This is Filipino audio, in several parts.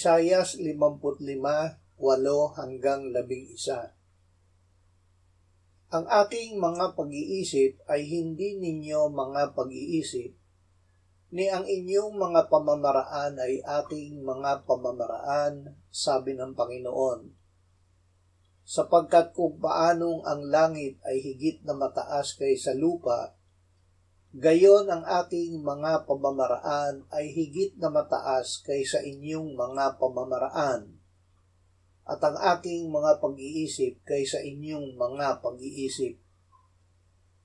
Isaias 55:8-11. Ang aking mga pag-iisip ay hindi ninyo mga pag-iisip, ni ang inyong mga pamamaraan ay aking mga pamamaraan, sabi ng Panginoon. Sapagkat kung paanong ang langit ay higit na mataas kaysa lupa, gayon ang aking mga pamamaraan ay higit na mataas kaysa inyong mga pamamaraan, at ang aking mga pag-iisip kaysa inyong mga pag-iisip.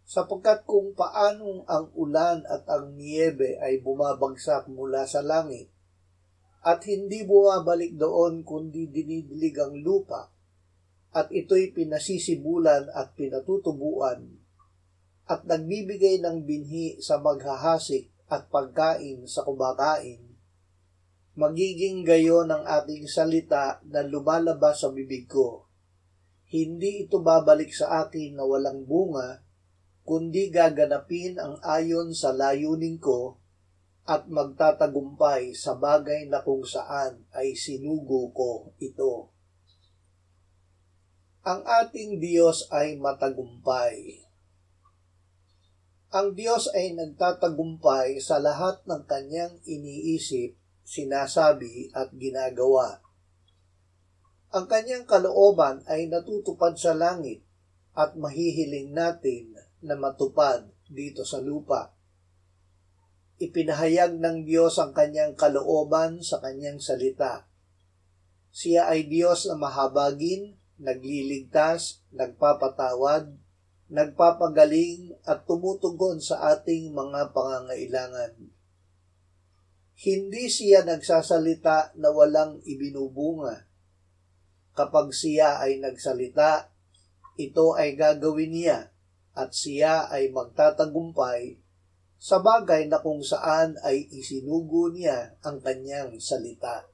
Sapagkat kung paanong ang ulan at ang niyebe ay bumabagsak mula sa langit, at hindi bumabalik doon kundi dinidilig ang lupa, at ito'y pinasisibulan at pinatutubuan, at nagbibigay ng binhi sa maghahasik at pagkain sa kumakain, magiging gayon ang ating salita na lumalabas sa bibig ko. Hindi ito babalik sa akin na walang bunga, kundi gaganapin ang ayon sa layunin ko at magtatagumpay sa bagay na kung saan ay sinugo ko ito. Ang ating Diyos ay matagumpay. Ang Diyos ay nagtatagumpay sa lahat ng kanyang iniisip, sinasabi at ginagawa. Ang kanyang kalooban ay natutupad sa langit at mahihiling natin na matupad dito sa lupa. Ipinahayag ng Diyos ang kanyang kalooban sa kanyang salita. Siya ay Diyos na mahabagin, nagliligtas, nagpapatawad, nagpapagaling at tumutugon sa ating mga pangangailangan. Hindi siya nagsasalita na walang ibinubunga. Kapag siya ay nagsalita, ito ay gagawin niya at siya ay magtatagumpay sa bagay na kung saan ay isinugo niya ang kanyang salita.